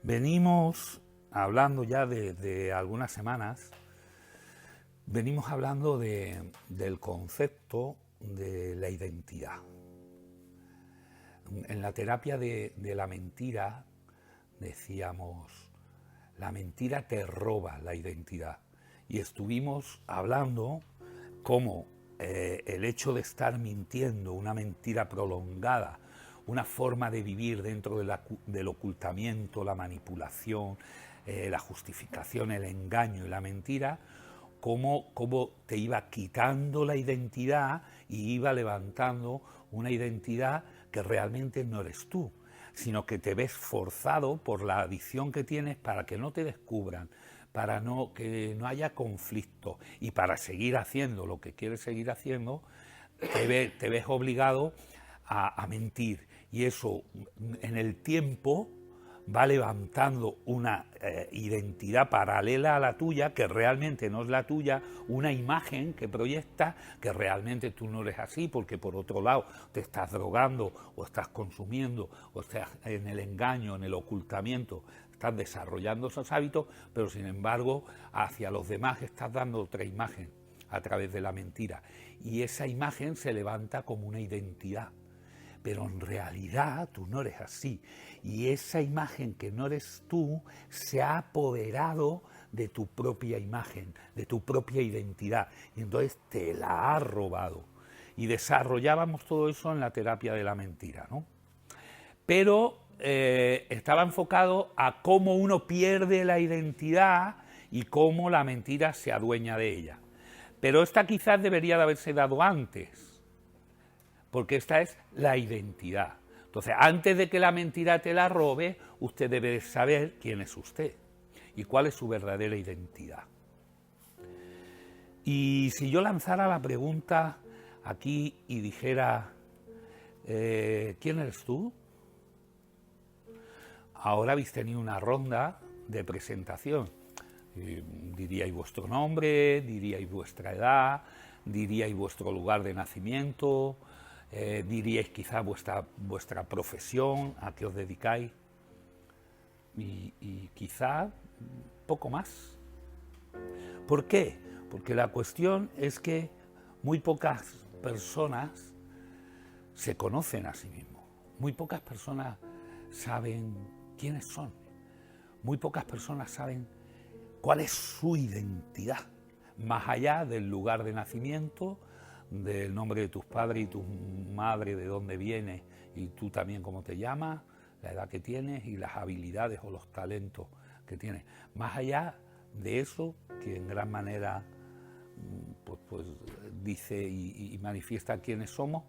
Venimos hablando ya de algunas semanas, venimos hablando del concepto de la identidad. En la terapia de la mentira decíamos, la mentira te roba la identidad. Y estuvimos hablando cómo el hecho de estar mintiendo, una mentira prolongada, una forma de vivir dentro del ocultamiento, la manipulación, la justificación, el engaño y la mentira, cómo te iba quitando la identidad y iba levantando una identidad que realmente no eres tú, sino que te ves forzado por la adicción que tienes para que no te descubran, para que no haya conflicto y para seguir haciendo lo que quieres seguir haciendo, te ves obligado a mentir. Y eso en el tiempo va levantando una identidad paralela a la tuya, que realmente no es la tuya, una imagen que proyecta que realmente tú no eres así, porque por otro lado te estás drogando o estás consumiendo o estás en el engaño, en el ocultamiento, estás desarrollando esos hábitos, pero sin embargo hacia los demás estás dando otra imagen a través de la mentira, y esa imagen se levanta como una identidad. Pero en realidad tú no eres así, y esa imagen que no eres tú se ha apoderado de tu propia imagen, de tu propia identidad, y entonces te la ha robado. Y desarrollábamos todo eso en la terapia de la mentira, ¿no? Pero estaba enfocado a cómo uno pierde la identidad y cómo la mentira se adueña de ella. Pero esta quizás debería de haberse dado antes, porque esta es la identidad. Entonces, antes de que la mentira te la robe, usted debe saber quién es usted y cuál es su verdadera identidad. Y si yo lanzara la pregunta aquí y dijera, ¿quién eres tú? Ahora habéis tenido una ronda de presentación. Diríais vuestro nombre, diríais vuestra edad, diríais vuestro lugar de nacimiento, diríais quizá vuestra profesión, a qué os dedicáis, y quizá poco más. ¿Por qué? Porque la cuestión es que muy pocas personas se conocen a sí mismos, muy pocas personas saben quiénes son, muy pocas personas saben cuál es su identidad, más allá del lugar de nacimiento, del nombre de tus padres y tu madre, de dónde vienes, y tú también cómo te llamas, la edad que tienes y las habilidades o los talentos que tienes. Más allá de eso, que en gran manera pues dice y manifiesta quiénes somos,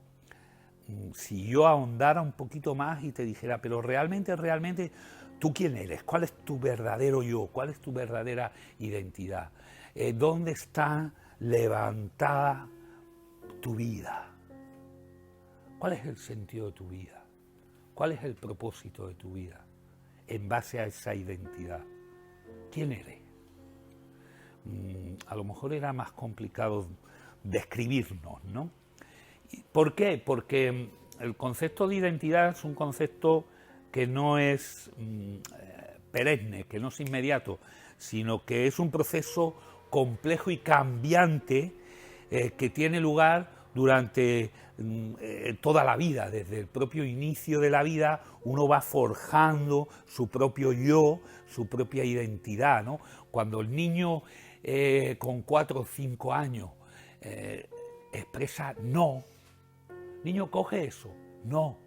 si yo ahondara un poquito más y te dijera, pero realmente, ¿tú quién eres? ¿Cuál es tu verdadero yo? ¿Cuál es tu verdadera identidad? ¿Dónde está levantada tu vida? ¿Cuál es el sentido de tu vida? ¿Cuál es el propósito de tu vida en base a esa identidad? ¿Quién eres? A lo mejor era más complicado describirnos, ¿no? ¿Por qué? Porque el concepto de identidad es un concepto que no es perenne, que no es inmediato, sino que es un proceso complejo y cambiante que tiene lugar durante toda la vida. Desde el propio inicio de la vida uno va forjando su propio yo, su propia identidad, ¿no? Cuando el niño con 4 o 5 años expresa no, niño, coge eso, no,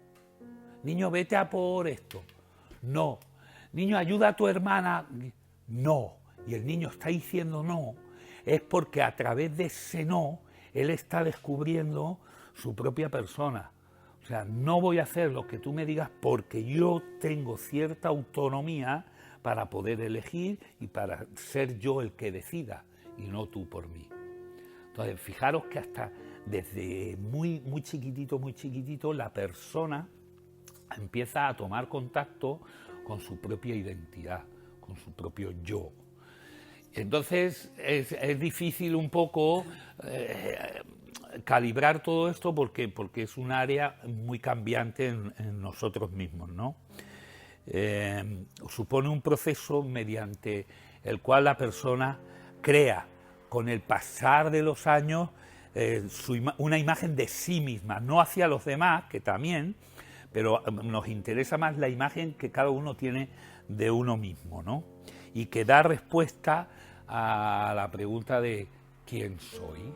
niño, vete a por esto, no, niño, ayuda a tu hermana, no, y el niño está diciendo no, es porque a través de ese no, él está descubriendo su propia persona. O sea, no voy a hacer lo que tú me digas porque yo tengo cierta autonomía para poder elegir y para ser yo el que decida y no tú por mí. Entonces, fijaros que hasta desde muy chiquitito, la persona empieza a tomar contacto con su propia identidad, con su propio yo. Entonces es difícil un poco calibrar todo esto porque es un área muy cambiante en nosotros mismos, ¿no? supone un proceso mediante el cual la persona crea con el pasar de los años una imagen de sí misma, no hacia los demás, que también, pero nos interesa más la imagen que cada uno tiene de uno mismo, ¿no? Y que da respuesta a la pregunta de ¿quién soy?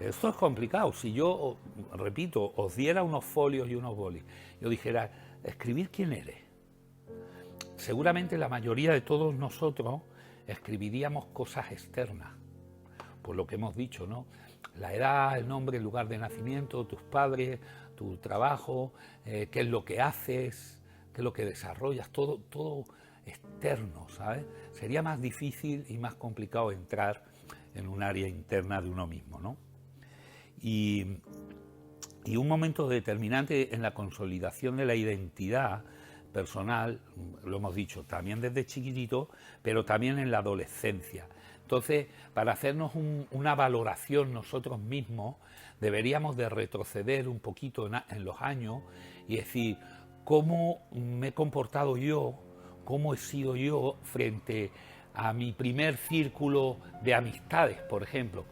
Esto es complicado. Si yo, repito, os diera unos folios y unos bolis, yo dijera, escribir quién eres. Seguramente la mayoría de todos nosotros escribiríamos cosas externas, por lo que hemos dicho, ¿no? La edad, el nombre, el lugar de nacimiento, tus padres, tu trabajo, qué es lo que haces, qué es lo que desarrollas, todo externo, ¿sabes? Sería más difícil y más complicado entrar en un área interna de uno mismo, ¿no? Y un momento determinante en la consolidación de la identidad personal, lo hemos dicho, también desde chiquitito, pero también en la adolescencia. Entonces, para hacernos una valoración nosotros mismos, deberíamos de retroceder un poquito en los años y decir, ¿cómo me he comportado yo? ¿Cómo he sido yo frente a mi primer círculo de amistades, por ejemplo?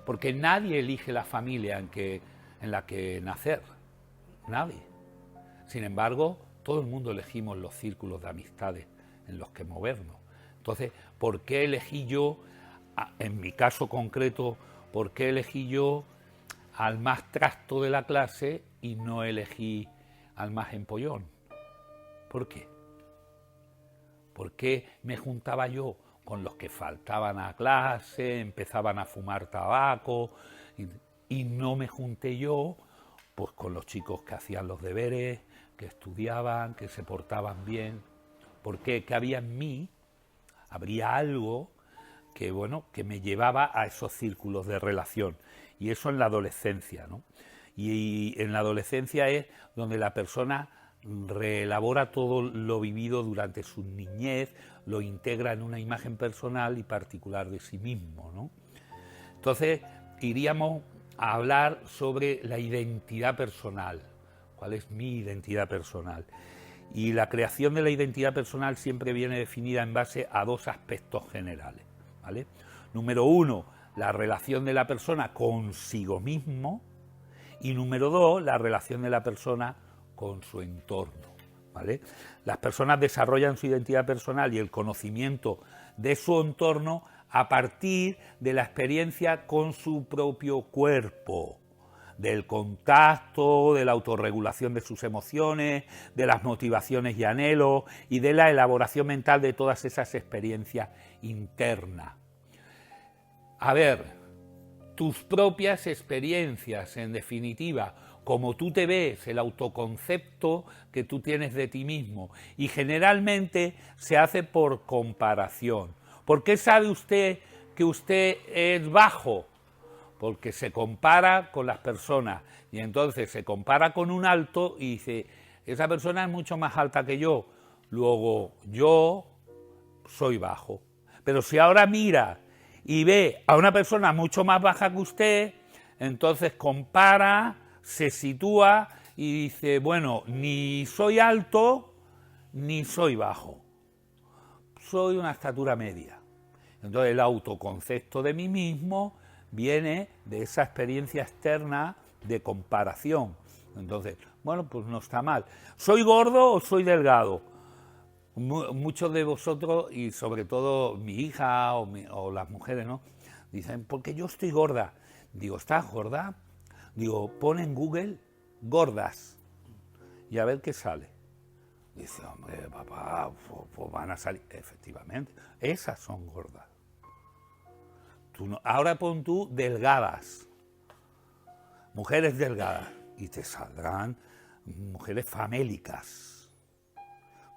Porque nadie elige la familia en la que nacer, nadie. Sin embargo, todo el mundo elegimos los círculos de amistades en los que movernos. Entonces, ¿por qué elegí yo, en mi caso concreto, por qué elegí yo al más trasto de la clase y no elegí al más empollón? ¿Por qué? ¿Por qué me juntaba yo con los que faltaban a clase, empezaban a fumar tabaco y no me junté yo pues con los chicos que hacían los deberes, que estudiaban, que se portaban bien? ¿Por qué? ¿Qué había en mí? Habría algo que, bueno, que me llevaba a esos círculos de relación. Y eso en la adolescencia, ¿no? Y en la adolescencia es donde la persona reelabora todo lo vivido durante su niñez, lo integra en una imagen personal y particular de sí mismo, ¿no? Entonces, iríamos a hablar sobre la identidad personal. ¿Cuál es mi identidad personal? Y la creación de la identidad personal siempre viene definida en base a dos aspectos generales, ¿vale? Número uno, la relación de la persona consigo mismo, y número dos, la relación de la persona con su entorno, ¿vale? Las personas desarrollan su identidad personal y el conocimiento de su entorno a partir de la experiencia con su propio cuerpo, del contacto, de la autorregulación de sus emociones, de las motivaciones y anhelos y de la elaboración mental de todas esas experiencias internas. A ver, tus propias experiencias, en definitiva, como tú te ves, el autoconcepto que tú tienes de ti mismo, y generalmente se hace por comparación. ¿Por qué sabe usted que usted es bajo? Porque se compara con las personas y entonces se compara con un alto y dice, esa persona es mucho más alta que yo, luego yo soy bajo. Pero si ahora mira y ve a una persona mucho más baja que usted, entonces compara, se sitúa y dice, bueno, ni soy alto ni soy bajo, soy una estatura media. Entonces el autoconcepto de mí mismo viene de esa experiencia externa de comparación. Entonces, bueno, pues no está mal. ¿Soy gordo o soy delgado? Muchos de vosotros, y sobre todo mi hija o las mujeres, ¿no? Dicen, porque yo estoy gorda. Digo, ¿estás gorda? Digo, pon en Google gordas y a ver qué sale. Dice, hombre, papá, pues van a salir. Efectivamente, esas son gordas. Ahora pon tú delgadas, mujeres delgadas, y te saldrán mujeres famélicas.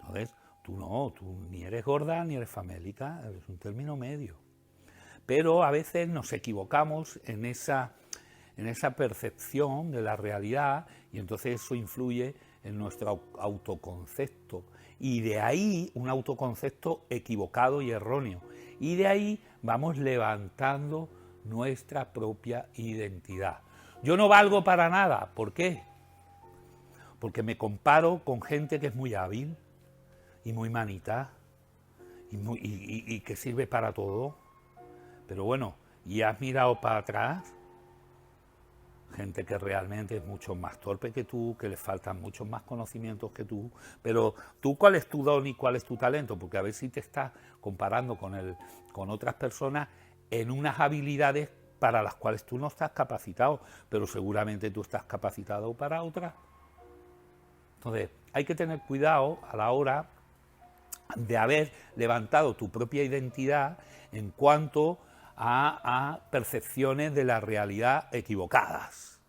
Entonces, tú no, tú ni eres gorda ni eres famélica, eres un término medio. Pero a veces nos equivocamos en esa percepción de la realidad y entonces eso influye en nuestro autoconcepto. Y de ahí un autoconcepto equivocado y erróneo. Y de ahí vamos levantando nuestra propia identidad. Yo no valgo para nada. ¿Por qué? Porque me comparo con gente que es muy hábil, y muy manita y que sirve para todo. Pero bueno, y has mirado para atrás gente que realmente es mucho más torpe que tú, que le faltan muchos más conocimientos que tú, pero tú, ¿cuál es tu don y cuál es tu talento? Porque a ver si te estás comparando con otras personas en unas habilidades para las cuales tú no estás capacitado, pero seguramente tú estás capacitado para otras. Entonces, hay que tener cuidado a la hora de haber levantado tu propia identidad en cuanto a percepciones de la realidad equivocadas,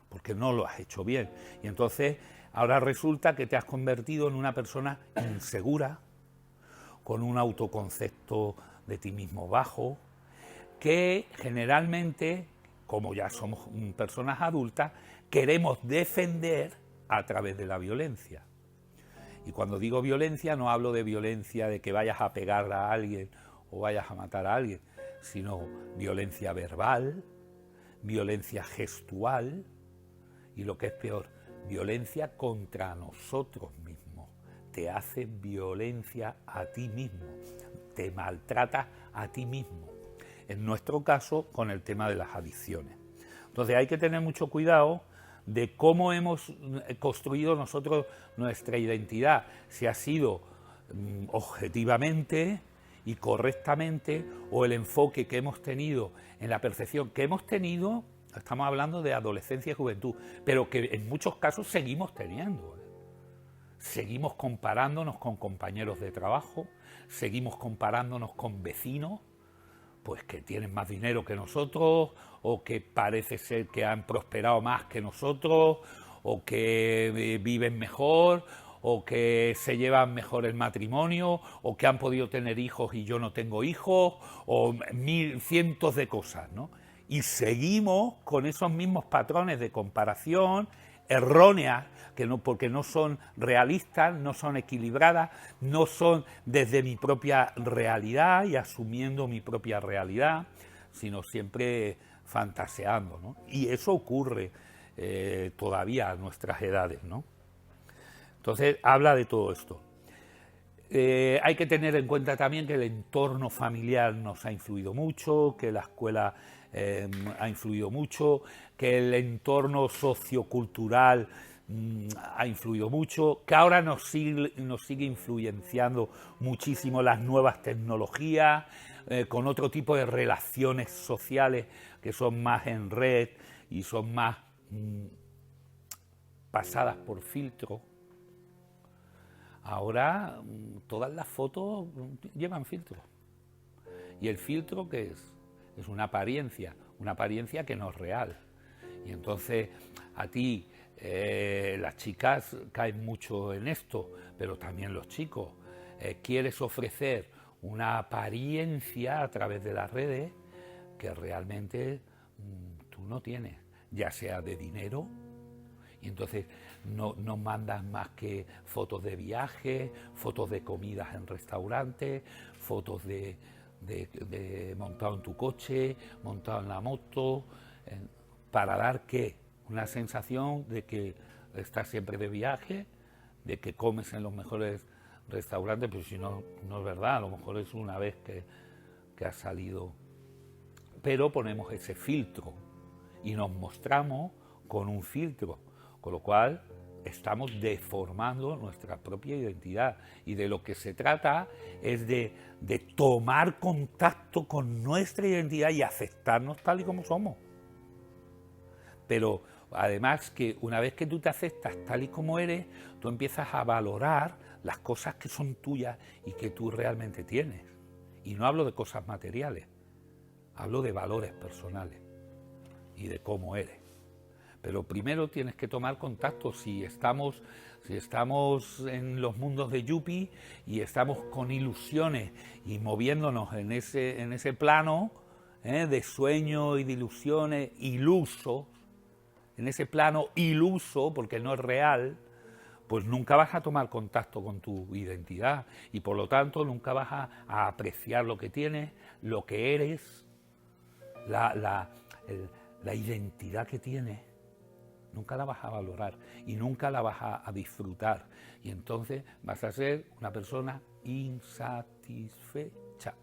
porque no lo has hecho bien. Y entonces ahora resulta que te has convertido en una persona insegura, con un autoconcepto de ti mismo bajo, que generalmente, como ya somos personas adultas, queremos defender a través de la violencia. Y cuando digo violencia, no hablo de violencia de que vayas a pegar a alguien o vayas a matar a alguien, sino violencia verbal, violencia gestual y, lo que es peor, violencia contra nosotros mismos. Te hace violencia a ti mismo, te maltratas a ti mismo. En nuestro caso, con el tema de las adicciones. Entonces hay que tener mucho cuidado de cómo hemos construido nosotros nuestra identidad, si ha sido objetivamente y correctamente, o el enfoque que hemos tenido en la percepción que hemos tenido, estamos hablando de adolescencia y juventud, pero que en muchos casos seguimos teniendo. Seguimos comparándonos con compañeros de trabajo, seguimos comparándonos con vecinos, pues que tienen más dinero que nosotros, o que parece ser que han prosperado más que nosotros, o que viven mejor, o que se llevan mejor el matrimonio, o que han podido tener hijos y yo no tengo hijos, o cientos de cosas, ¿no? Y seguimos con esos mismos patrones de comparación erróneas, porque no son realistas, no son equilibradas, no son desde mi propia realidad y asumiendo mi propia realidad, sino siempre fantaseando, ¿no? Y eso ocurre todavía a nuestras edades, ¿no? Entonces habla de todo esto. Hay que tener en cuenta también que el entorno familiar nos ha influido mucho, que la escuela ha influido mucho, que el entorno sociocultural ha influido mucho, que ahora nos sigue influenciando muchísimo las nuevas tecnologías, con otro tipo de relaciones sociales que son más en red y son más pasadas por filtro. Ahora todas las fotos llevan filtro. ¿Y el filtro qué es? Es una apariencia que no es real. Y entonces a ti, las chicas caen mucho en esto, pero también los chicos. Quieres ofrecer una apariencia a través de las redes que realmente tú no tienes, ya sea de dinero, y entonces no mandas más que fotos de viaje, fotos de comidas en restaurantes, fotos de montado en tu coche, montado en la moto, para dar ¿qué? Una sensación de que estás siempre de viaje, de que comes en los mejores restaurantes, pero si no, no es verdad, a lo mejor es una vez que has salido. Pero ponemos ese filtro y nos mostramos con un filtro, con lo cual estamos deformando nuestra propia identidad, y de lo que se trata es de tomar contacto con nuestra identidad y aceptarnos tal y como somos. Pero además, que una vez que tú te aceptas tal y como eres, tú empiezas a valorar las cosas que son tuyas y que tú realmente tienes. Y no hablo de cosas materiales, hablo de valores personales y de cómo eres. Pero primero tienes que tomar contacto. Si estamos en los mundos de Yuppie y estamos con ilusiones y moviéndonos en ese plano de sueño y de ilusiones ilusos, en ese plano iluso, porque no es real, pues nunca vas a tomar contacto con tu identidad, y por lo tanto nunca vas a apreciar lo que tienes, lo que eres, la identidad que tienes. nunca la vas a valorar y nunca la vas a disfrutar. Y entonces vas a ser una persona insatisfecha.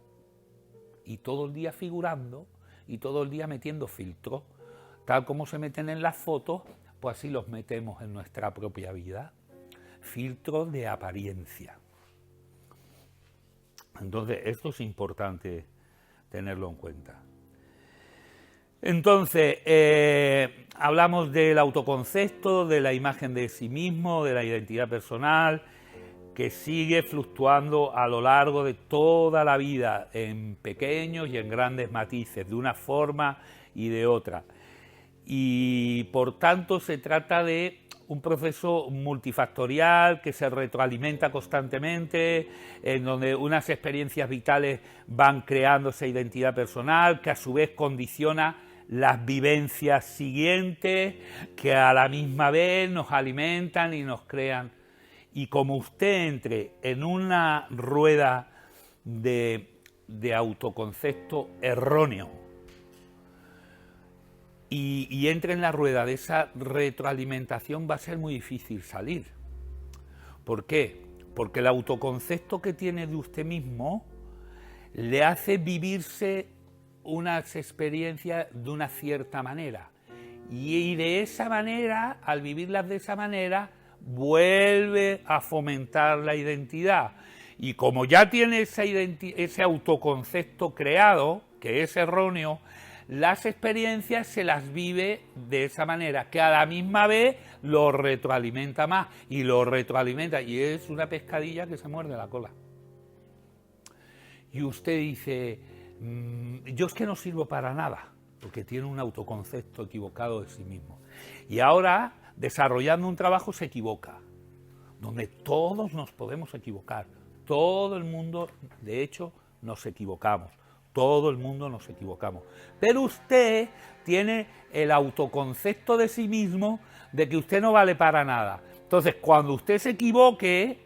Y todo el día figurando y todo el día metiendo filtros. Tal como se meten en las fotos, pues así los metemos en nuestra propia vida. Filtros de apariencia. Entonces, esto es importante tenerlo en cuenta. Entonces, hablamos del autoconcepto, de la imagen de sí mismo, de la identidad personal, que sigue fluctuando a lo largo de toda la vida, en pequeños y en grandes matices, de una forma y de otra. Y por tanto se trata de un proceso multifactorial que se retroalimenta constantemente, en donde unas experiencias vitales van creando esa identidad personal, que a su vez condiciona las vivencias siguientes, que a la misma vez nos alimentan y nos crean. Y como usted entre en una rueda de autoconcepto erróneo y entre en la rueda de esa retroalimentación, va a ser muy difícil salir. ¿Por qué? Porque el autoconcepto que tiene de usted mismo le hace vivirse unas experiencias de una cierta manera. Y de esa manera, al vivirlas de esa manera, vuelve a fomentar la identidad. Y como ya tiene ese autoconcepto creado, que es erróneo, las experiencias se las vive de esa manera, que a la misma vez lo retroalimenta más, y lo retroalimenta, y es una pescadilla que se muerde la cola. Y usted dice, yo es que no sirvo para nada, porque tiene un autoconcepto equivocado de sí mismo. Y ahora, desarrollando un trabajo, se equivoca, donde todos nos podemos equivocar, todo el mundo, de hecho, nos equivocamos. Todo el mundo nos equivocamos. Pero usted tiene el autoconcepto de sí mismo de que usted no vale para nada. Entonces, cuando usted se equivoque,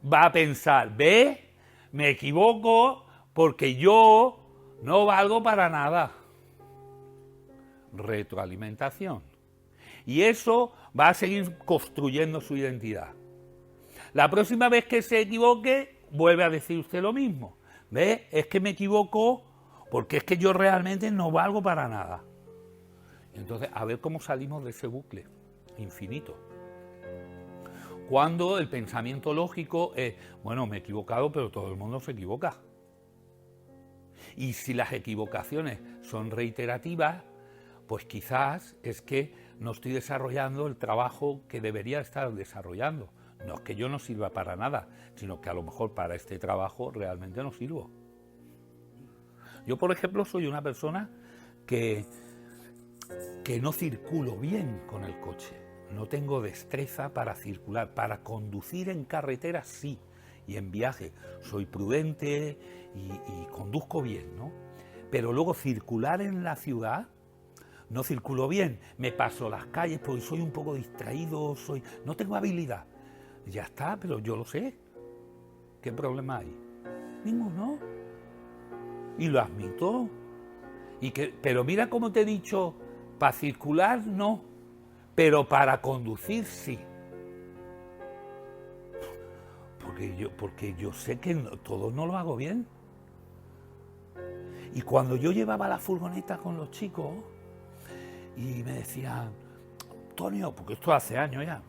va a pensar, ¿ve? Me equivoco porque yo no valgo para nada. Retroalimentación. Y eso va a seguir construyendo su identidad. La próxima vez que se equivoque, vuelve a decir usted lo mismo. ¿Ve? Es que me equivoco porque es que yo realmente no valgo para nada. Entonces, a ver cómo salimos de ese bucle infinito. Cuando el pensamiento lógico es, bueno, me he equivocado, pero todo el mundo se equivoca. Y si las equivocaciones son reiterativas, pues quizás es que no estoy desarrollando el trabajo que debería estar desarrollando. No es que yo no sirva para nada, sino que a lo mejor para este trabajo realmente no sirvo. Yo, por ejemplo, soy una persona que no circulo bien con el coche. No tengo destreza para circular. Para conducir en carretera sí, y en viaje soy prudente y conduzco bien, ¿no? Pero luego circular en la ciudad, no circulo bien. Me paso las calles porque soy un poco distraído, no tengo habilidad. Ya está, pero yo lo sé. ¿Qué problema hay? Ninguno. Y lo admito. Pero mira cómo te he dicho, para circular no, pero para conducir sí. Porque yo sé que todo no lo hago bien. Y cuando yo llevaba la furgoneta con los chicos y me decían, Antonio, porque esto hace años ya,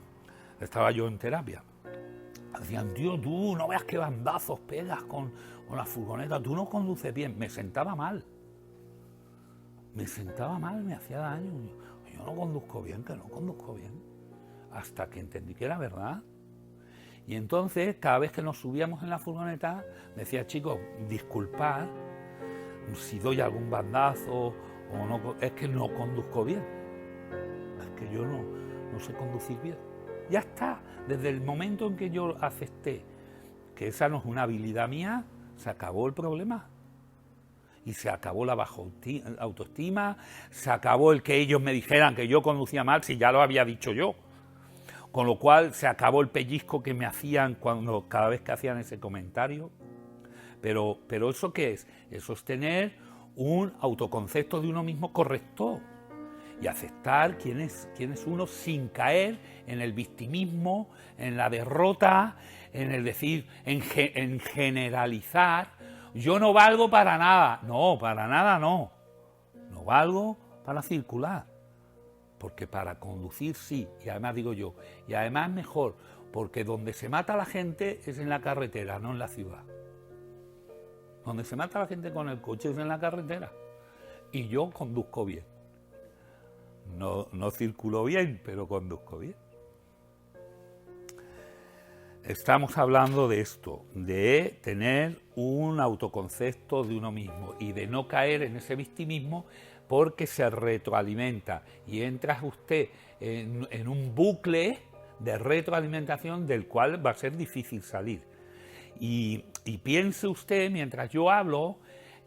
estaba yo en terapia, decían, tío, tú no veas qué bandazos pegas con la furgoneta, tú no conduces bien. Me sentaba mal, me hacía daño. Yo no conduzco bien, que no conduzco bien, hasta que entendí que era verdad. Y entonces, cada vez que nos subíamos en la furgoneta, decía, chicos, disculpad si doy algún bandazo o no, es que no conduzco bien, es que yo no sé conducir bien. Ya está, desde el momento en que yo acepté que esa no es una habilidad mía, se acabó el problema. Y se acabó la baja autoestima, se acabó el que ellos me dijeran que yo conducía mal, si ya lo había dicho yo. Con lo cual se acabó el pellizco que me hacían cada vez que hacían ese comentario. Pero ¿eso qué es? Eso es tener un autoconcepto de uno mismo correcto. y aceptar quién es uno sin caer en el victimismo, en la derrota, en el decir, en generalizar. Yo no valgo para nada. No, para nada no. No valgo para circular. Porque para conducir sí, y además digo yo, y además mejor, porque donde se mata la gente es en la carretera, no en la ciudad. Donde se mata la gente con el coche es en la carretera. Y yo conduzco bien. No circulo bien, pero conduzco bien. Estamos hablando de esto, de tener un autoconcepto de uno mismo y de no caer en ese victimismo porque se retroalimenta y entra usted en un bucle de retroalimentación del cual va a ser difícil salir. Y piense usted, mientras yo hablo,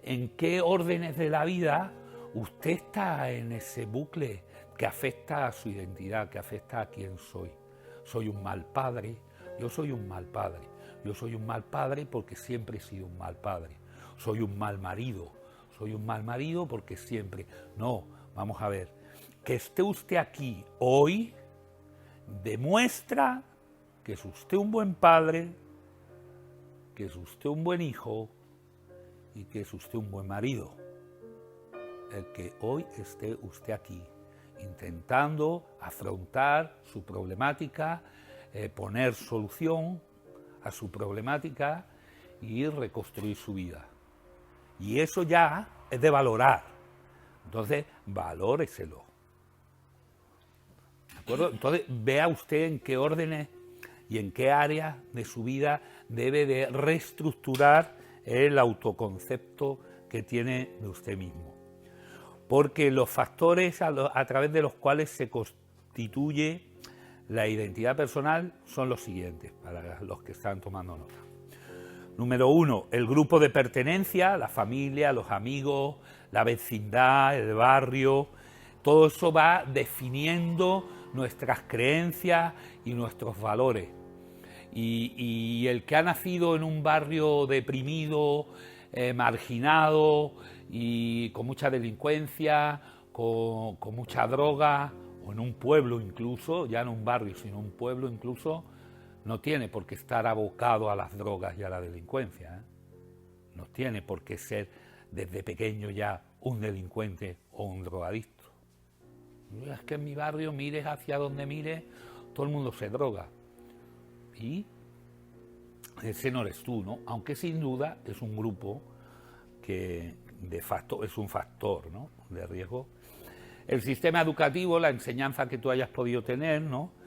en qué órdenes de la vida usted está en ese bucle que afecta a su identidad, que afecta a quién soy. Soy un mal padre, yo soy un mal padre. Yo soy un mal padre porque siempre he sido un mal padre. Soy un mal marido. Soy un mal marido porque siempre... No, vamos a ver. Que esté usted aquí hoy demuestra que es usted un buen padre, que es usted un buen hijo y que es usted un buen marido. El que hoy esté usted aquí intentando afrontar su problemática, poner solución a su problemática y reconstruir su vida. Y eso ya es de valorar. Entonces, valóreselo. ¿De acuerdo? Entonces, vea usted en qué órdenes y en qué áreas de su vida debe de reestructurar el autoconcepto que tiene de usted mismo. Porque los factores a través de los cuales se constituye la identidad personal son los siguientes, para los que están tomando nota. Número 1, el grupo de pertenencia, la familia, los amigos, la vecindad, el barrio. Todo eso va definiendo nuestras creencias y nuestros valores. Y el que ha nacido en un barrio deprimido, marginado y con mucha delincuencia, con mucha droga, o en un pueblo incluso, ya no un barrio, sino un pueblo incluso, no tiene por qué estar abocado a las drogas y a la delincuencia, ¿eh? No tiene por qué ser desde pequeño ya un delincuente o un drogadicto. Es que en mi barrio, mires hacia donde mires, todo el mundo se droga. Y ese no eres tú, ¿no? Aunque sin duda es un grupo que de facto es un factor, ¿no?, de riesgo. El sistema educativo, la enseñanza que tú hayas podido tener, ¿no?,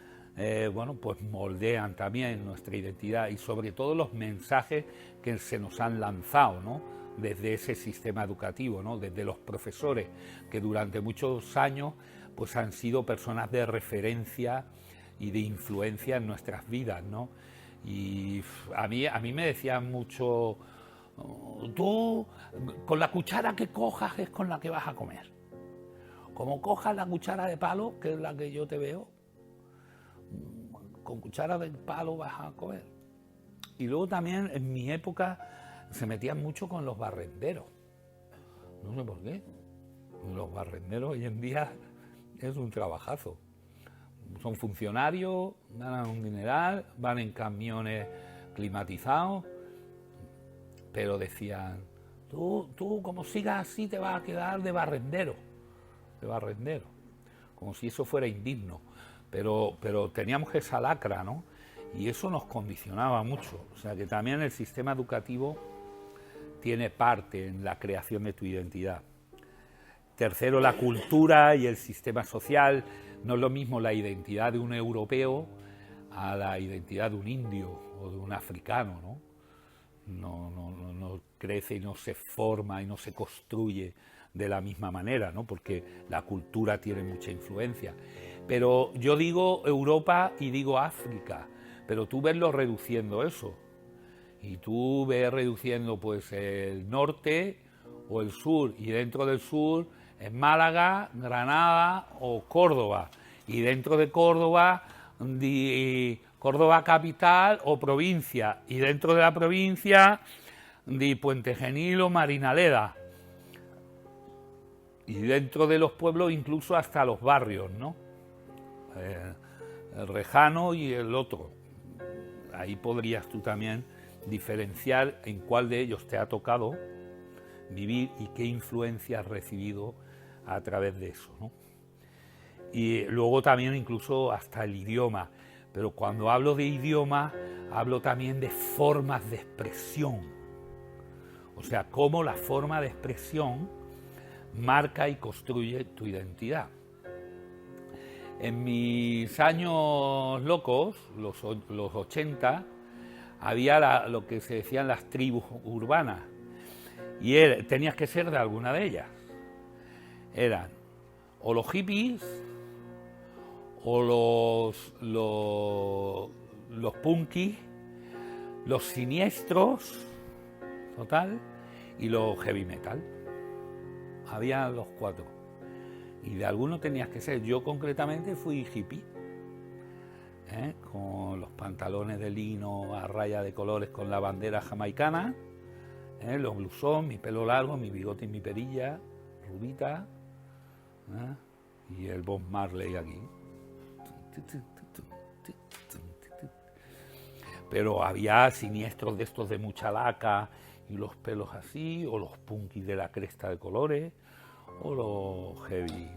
bueno, pues moldean también nuestra identidad y sobre todo los mensajes que se nos han lanzado, ¿no?, desde ese sistema educativo, ¿no?, desde los profesores que durante muchos años pues han sido personas de referencia y de influencia en nuestras vidas, ¿no? Y a mí me decían mucho, tú con la cuchara que cojas es con la que vas a comer. Como cojas la cuchara de palo, que es la que yo te veo, con cuchara de palo vas a comer. Y luego también en mi época se metían mucho con los barrenderos. No sé por qué. Los barrenderos hoy en día es un trabajazo. Son funcionarios, ganan un dineral, van en camiones climatizados, pero decían, tú como sigas así te vas a quedar de barrendero, como si eso fuera indigno. Pero teníamos esa lacra, ¿no? Y eso nos condicionaba mucho. O sea que también el sistema educativo tiene parte en la creación de tu identidad. Tercero, la cultura y el sistema social. No es lo mismo la identidad de un europeo a la identidad de un indio o de un africano, ¿no? No crece y no se forma y no se construye de la misma manera, ¿no?, porque la cultura tiene mucha influencia. Pero yo digo Europa y digo África, pero tú ves reduciendo eso. Y tú ves reduciendo pues el norte o el sur, y dentro del sur es Málaga, Granada o Córdoba, y dentro de Córdoba, Córdoba capital o provincia, y dentro de la provincia, Puente Genil o Marinaleda. Y dentro de los pueblos incluso hasta los barrios, ¿no? El Rejano y el otro. Ahí podrías tú también diferenciar en cuál de ellos te ha tocado vivir y qué influencia has recibido a través de eso, ¿no? Y luego también incluso hasta el idioma. Pero cuando hablo de idioma, hablo también de formas de expresión. O sea, cómo la forma de expresión marca y construye tu identidad. En mis años locos, los 80, había lo que se decían las tribus urbanas. Y tenías que ser de alguna de ellas. Eran o los hippies, o los punkis, los siniestros, total, y los heavy metal. Había los 4. Y de alguno tenías que ser. Yo concretamente fui hippie, con los pantalones de lino a raya de colores con la bandera jamaicana, los blusón, mi pelo largo, mi bigote y mi perilla, rubita, y el Bob Marley aquí. Pero había siniestros de estos de mucha laca y los pelos así, o los punkis de la cresta de colores, o los heavy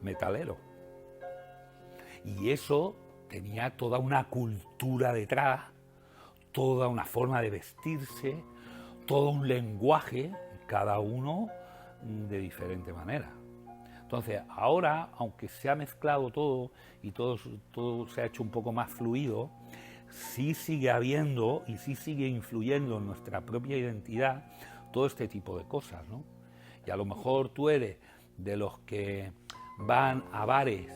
metaleros. Y eso tenía toda una cultura detrás, toda una forma de vestirse, todo un lenguaje, cada uno de diferente manera. Entonces, ahora, aunque se ha mezclado todo y todo se ha hecho un poco más fluido, sí sigue habiendo y sí sigue influyendo en nuestra propia identidad todo este tipo de cosas, ¿no? Y a lo mejor tú eres de los que van a bares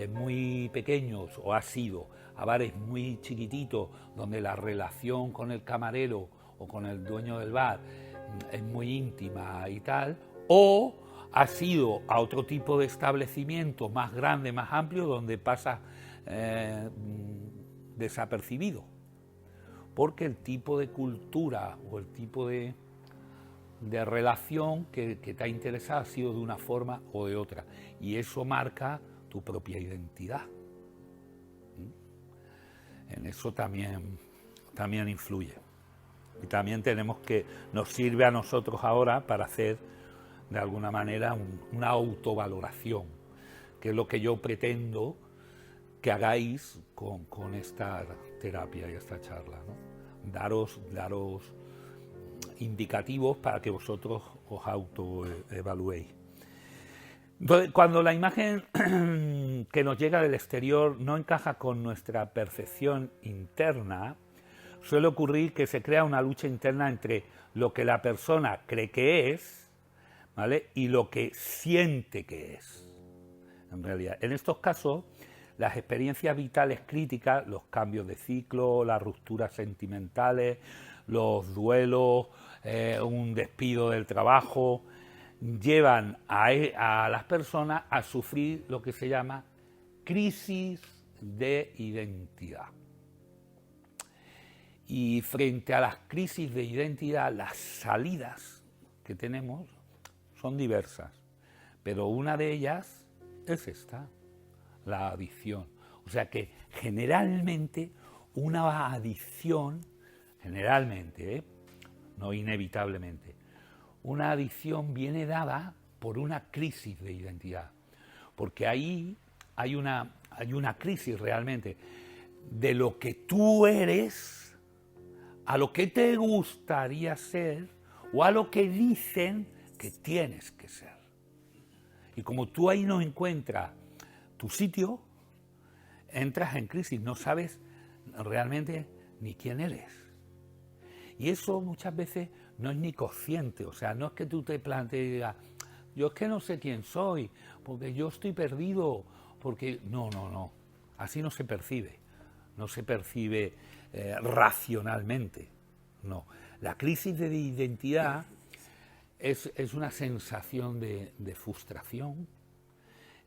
muy pequeños, o has ido a bares muy chiquititos, donde la relación con el camarero o con el dueño del bar es muy íntima y tal, o has ido a otro tipo de establecimiento más grande, más amplio, donde pasa desapercibido, porque el tipo de cultura o el tipo de relación que te ha interesado ha sido de una forma o de otra, y eso marca tu propia identidad. En eso también influye. Y también nos sirve a nosotros ahora para hacer de alguna manera una autovaloración, que es lo que yo pretendo que hagáis con esta terapia y esta charla, ¿no? Daros indicativos para que vosotros os autoevaluéis. Entonces, cuando la imagen que nos llega del exterior no encaja con nuestra percepción interna, suele ocurrir que se crea una lucha interna entre lo que la persona cree que es, ¿vale?, y lo que siente que es. En realidad, en estos casos, las experiencias vitales críticas, los cambios de ciclo, las rupturas sentimentales, los duelos, un despido del trabajo, llevan a las personas a sufrir lo que se llama crisis de identidad. Y frente a las crisis de identidad, las salidas que tenemos son diversas, pero una de ellas es esta, la adicción. O sea que generalmente una adicción, no inevitablemente, una adicción viene dada por una crisis de identidad, porque ahí hay una crisis realmente de lo que tú eres, a lo que te gustaría ser o a lo que dicen que tienes que ser. Y como tú ahí no encuentras tu sitio, entras en crisis, no sabes realmente ni quién eres. Y eso muchas veces no es ni consciente, o sea, no es que tú te plantees y digas, yo es que no sé quién soy, porque yo estoy perdido, porque no, así no se percibe racionalmente, no. La crisis de identidad es una sensación de frustración,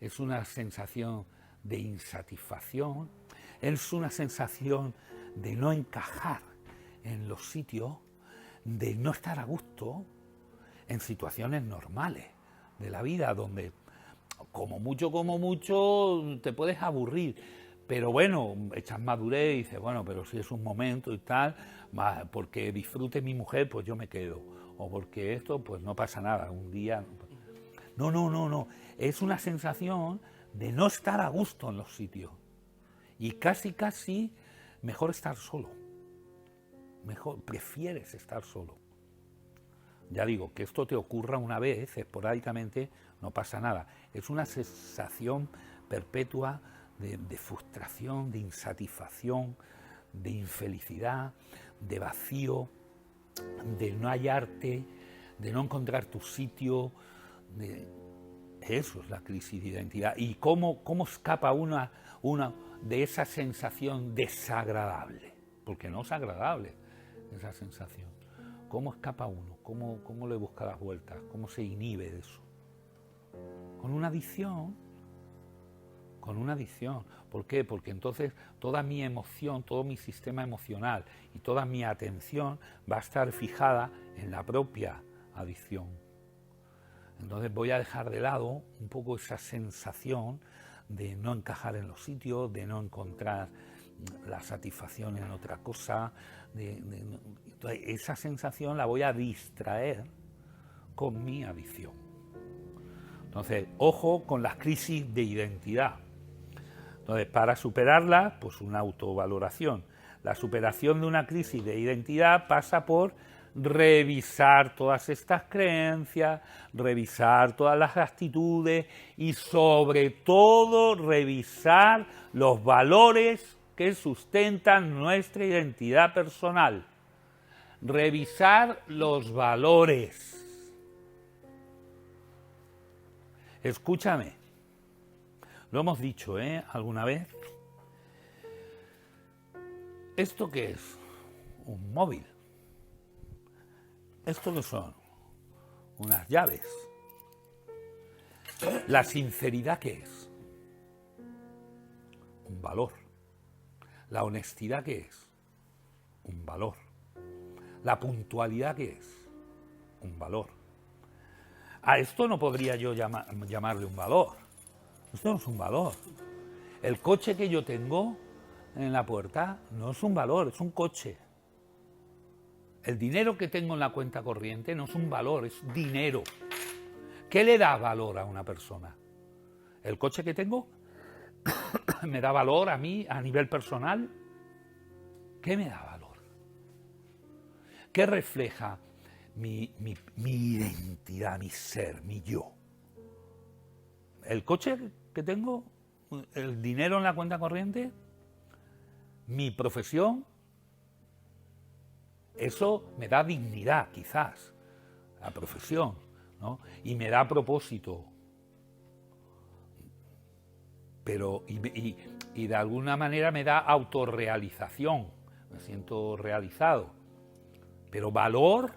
es una sensación de insatisfacción, es una sensación de no encajar en los sitios, de no estar a gusto en situaciones normales, de la vida, donde como mucho, te puedes aburrir. Pero bueno, echas madurez y dices, bueno, pero si es un momento y tal, porque disfrute mi mujer, pues yo me quedo. O porque esto, pues no pasa nada, un día... No. Es una sensación de no estar a gusto en los sitios. Y casi mejor estar solo. Mejor, prefieres estar solo. Ya digo, que esto te ocurra una vez, esporádicamente, no pasa nada. Es una sensación perpetua de frustración, de insatisfacción, de infelicidad, de vacío, de no hallarte, de no encontrar tu sitio. Eso es la crisis de identidad. ¿Y cómo escapa una de esa sensación desagradable? Porque no es agradable esa sensación. ¿Cómo escapa uno? ¿Cómo le busca las vueltas? ¿Cómo se inhibe de eso? Con una adicción. Con una adicción. ¿Por qué? Porque entonces toda mi emoción, todo mi sistema emocional y toda mi atención va a estar fijada en la propia adicción. Entonces voy a dejar de lado un poco esa sensación de no encajar en los sitios, de no encontrar la satisfacción en otra cosa. Esa sensación la voy a distraer con mi adicción. Entonces, ojo con las crisis de identidad. Entonces, para superarla, pues una autovaloración. La superación de una crisis de identidad pasa por revisar todas estas creencias, revisar todas las actitudes y sobre todo revisar los valores que sustentan nuestra identidad personal. Revisar los valores. Escúchame, lo hemos dicho, alguna vez. ¿Esto qué es? Un móvil. ¿Esto qué son? Unas llaves. ¿La sinceridad qué es? Un valor. ¿La honestidad qué es? Un valor. ¿La puntualidad qué es? Un valor. A esto no podría yo llamarle un valor. Esto no es un valor. El coche que yo tengo en la puerta no es un valor, es un coche. El dinero que tengo en la cuenta corriente no es un valor, es dinero. ¿Qué le da valor a una persona? ¿El coche que tengo me da valor a mí a nivel personal? ¿Qué me da valor? ¿Qué refleja mi identidad, mi ser, mi yo? ¿El coche que tengo? ¿El dinero en la cuenta corriente? ¿Mi profesión? Eso me da dignidad, quizás, la profesión, ¿no? Y me da propósito. Pero, y de alguna manera me da autorrealización. Me siento realizado. Pero valor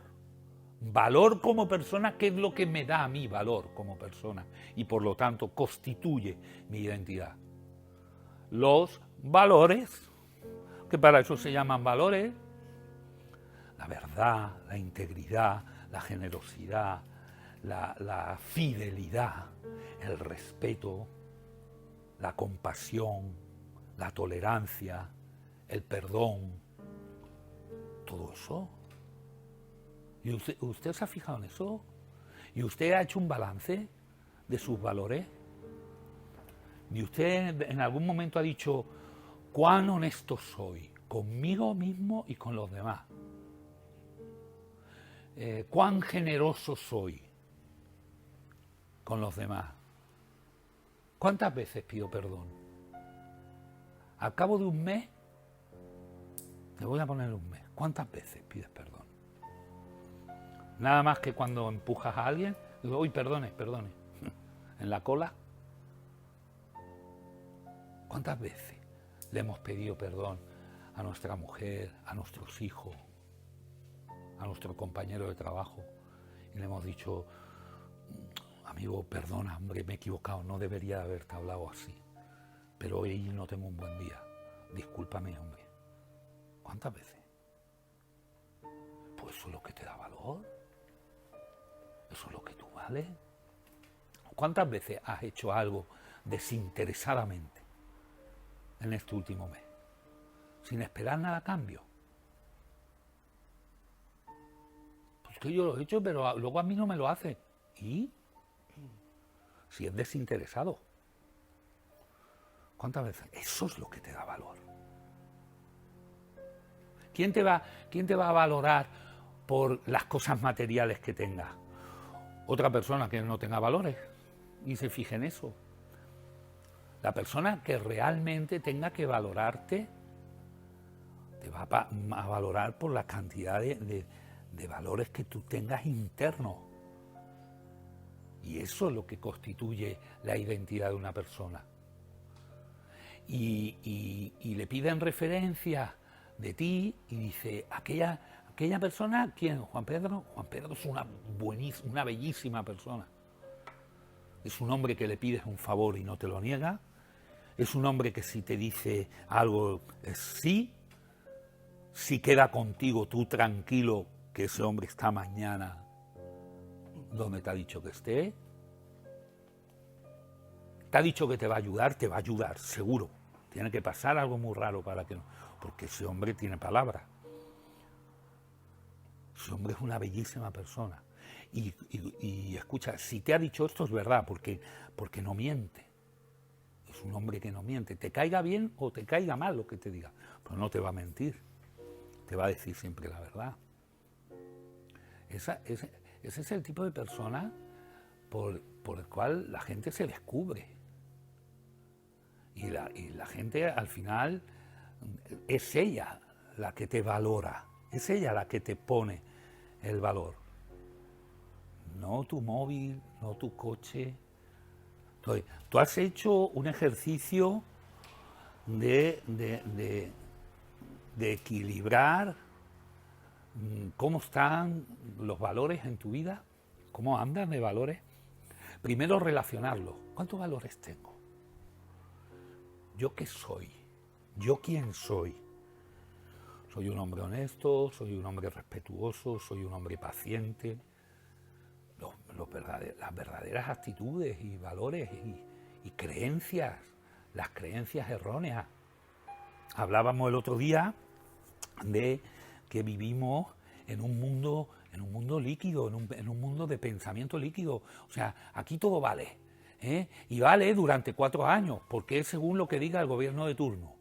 como persona, ¿qué es lo que me da a mí valor como persona? Y por lo tanto constituye mi identidad. Los valores, que para eso se llaman valores, la verdad, la integridad, la generosidad, la fidelidad, el respeto, la compasión, la tolerancia, el perdón, todo eso. ¿Y usted se ha fijado en eso? ¿Y usted ha hecho un balance de sus valores? ¿Y usted en algún momento ha dicho cuán honesto soy conmigo mismo y con los demás? ¿Cuán generoso soy con los demás? ¿Cuántas veces pido perdón? Al cabo de un mes, le voy a poner un mes, ¿cuántas veces pides perdón? Nada más que cuando empujas a alguien, digo, uy, perdone, en la cola. ¿Cuántas veces le hemos pedido perdón a nuestra mujer, a nuestros hijos, a nuestro compañero de trabajo? Y le hemos dicho, amigo, perdona, hombre, me he equivocado, no debería haberte hablado así, pero hoy no tengo un buen día, discúlpame, hombre. ¿Cuántas veces? Pues eso es lo que te da valor, eso es lo que tú vales. ¿Cuántas veces has hecho algo desinteresadamente en este último mes? Sin esperar nada a cambio. Pues que yo lo he hecho, pero luego a mí no me lo hace. ¿Y? Si es desinteresado. ¿Cuántas veces? Eso es lo que te da valor. ¿Quién te va a valorar por las cosas materiales que tengas? Otra persona que no tenga valores y se fije en eso. La persona que realmente tenga que valorarte te va a valorar por la cantidad de valores que tú tengas internos. Y eso es lo que constituye la identidad de una persona. Y le piden referencias de ti y dice, aquella persona, ¿quién? ¿Juan Pedro? Juan Pedro es una bellísima persona. Es un hombre que le pides un favor y no te lo niega. Es un hombre que si te dice algo es sí. Si queda contigo, tú tranquilo que ese hombre está mañana donde te ha dicho que esté. Te ha dicho que te va a ayudar, seguro. Tiene que pasar algo muy raro para que no, porque ese hombre tiene palabra. Ese hombre es una bellísima persona. Y escucha, si te ha dicho esto es verdad, porque no miente. Es un hombre que no miente. Te caiga bien o te caiga mal lo que te diga, pero no te va a mentir. Te va a decir siempre la verdad. Ese es el tipo de persona por el cual la gente se descubre. Y la gente al final es ella la que te valora, es ella la que te pone el valor. No tu móvil, no tu coche. Entonces, tú has hecho un ejercicio de equilibrar cómo están los valores en tu vida, cómo andan de valores. Primero relacionarlos. ¿Cuántos valores tengo? ¿Yo qué soy? ¿Yo quién soy? Soy un hombre honesto, soy un hombre respetuoso, soy un hombre paciente. Las verdaderas actitudes y valores y creencias, las creencias erróneas. Hablábamos el otro día de que vivimos en un mundo líquido, en un mundo de pensamiento líquido. O sea, aquí todo vale. Y vale durante 4 años, porque es según lo que diga el gobierno de turno,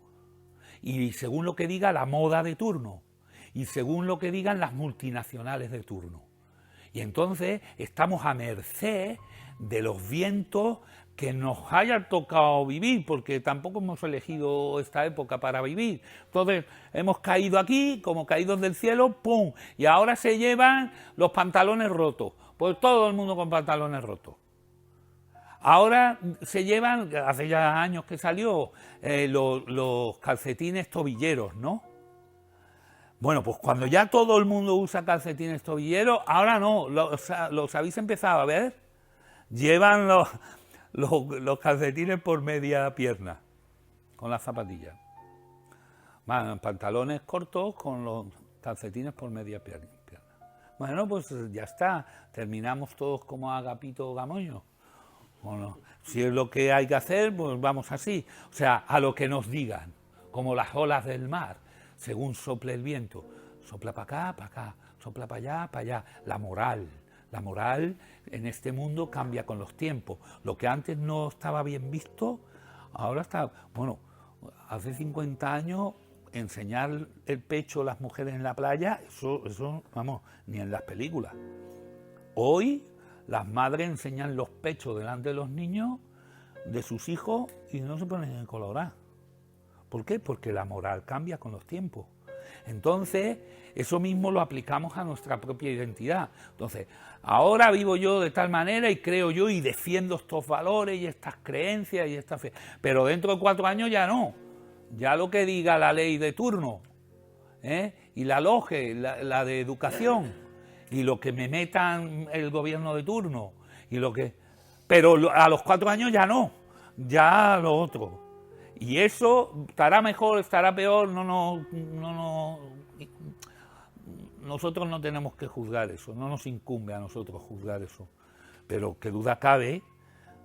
y según lo que diga la moda de turno, y según lo que digan las multinacionales de turno. Y entonces estamos a merced de los vientos que nos hayan tocado vivir, porque tampoco hemos elegido esta época para vivir. Entonces hemos caído aquí, como caídos del cielo, ¡pum! Y ahora se llevan los pantalones rotos, pues todo el mundo con pantalones rotos. Ahora se llevan, hace ya años que salió, los calcetines tobilleros, ¿no? Bueno, pues cuando ya todo el mundo usa calcetines tobilleros, ahora no, los habéis empezado a ver. Llevan los calcetines por media pierna, con las zapatillas. Van pantalones cortos con los calcetines por media pierna. Bueno, pues ya está, terminamos todos como Agapito Gamoño. Bueno, si es lo que hay que hacer, pues vamos así. O sea, a lo que nos digan, como las olas del mar, según sople el viento. Sopla para acá, sopla para allá. La moral en este mundo cambia con los tiempos. Lo que antes no estaba bien visto, ahora está... Bueno, hace 50 años enseñar el pecho a las mujeres en la playa, eso vamos, ni en las películas. Hoy las madres enseñan los pechos delante de los niños, de sus hijos, y no se ponen en colorar. ¿Por qué? Porque la moral cambia con los tiempos. Entonces, eso mismo lo aplicamos a nuestra propia identidad. Entonces, ahora vivo yo de tal manera y creo yo y defiendo estos valores y estas creencias y esta fe. Pero dentro de 4 años ya no. Ya lo que diga la ley de turno, y la LOGE, la de educación, y lo que me metan el gobierno de turno, pero a los 4 años ya no, ya lo otro. Y eso estará mejor, estará peor, nosotros no tenemos que juzgar eso, no nos incumbe a nosotros juzgar eso. Pero qué duda cabe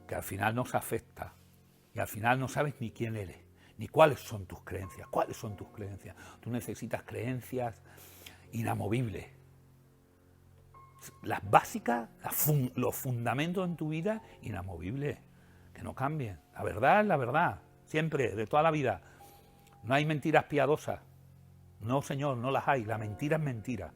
que al final nos afecta y al final no sabes ni quién eres, ni cuáles son tus creencias. ¿Cuáles son tus creencias? Tú necesitas creencias inamovibles, las básicas, los fundamentos en tu vida inamovibles, que no cambien. La verdad es la verdad, siempre, de toda la vida. No hay mentiras piadosas. No, señor, no las hay. La mentira es mentira.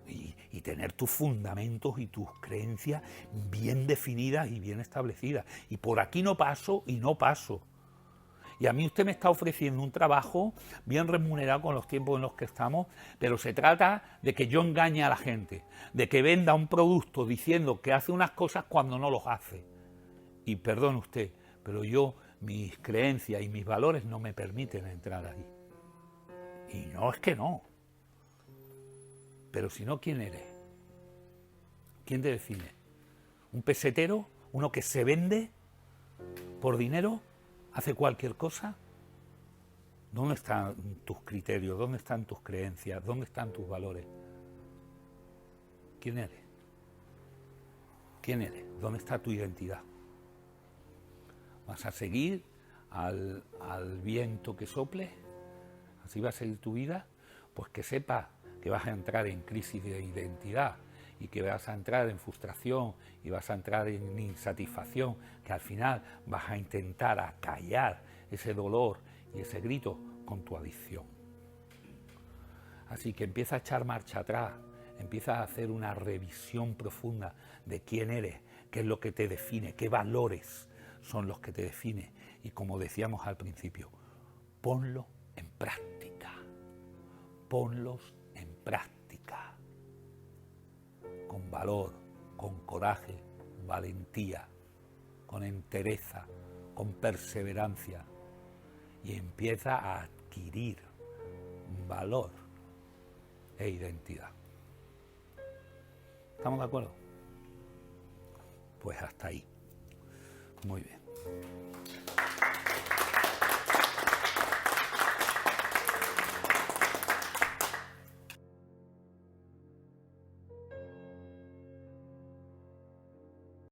Y tener tus fundamentos y tus creencias bien definidas y bien establecidas. Y por aquí no paso y no paso. Y a mí usted me está ofreciendo un trabajo bien remunerado con los tiempos en los que estamos, pero se trata de que yo engañe a la gente, de que venda un producto diciendo que hace unas cosas cuando no los hace. Y perdone usted, pero yo, mis creencias y mis valores no me permiten entrar ahí. Y no es que no. Pero si no, ¿quién eres? ¿Quién te define? ¿Un pesetero? ¿Uno que se vende por dinero? ¿Hace cualquier cosa? ¿Dónde están tus criterios? ¿Dónde están tus creencias? ¿Dónde están tus valores? ¿Quién eres? ¿Quién eres? ¿Dónde está tu identidad? ¿Vas a seguir al viento que sople? ¿Así va a seguir tu vida? Pues que sepas que vas a entrar en crisis de identidad y que vas a entrar en frustración y vas a entrar en insatisfacción, que al final vas a intentar acallar ese dolor y ese grito con tu adicción. Así que empieza a echar marcha atrás, empieza a hacer una revisión profunda de quién eres, qué es lo que te define, qué valores son los que te definen. Y como decíamos al principio, ponlo en práctica, ponlos en práctica, con valor, con coraje, valentía, con entereza, con perseverancia, y empieza a adquirir valor e identidad. ¿Estamos de acuerdo? Pues hasta ahí. Muy bien.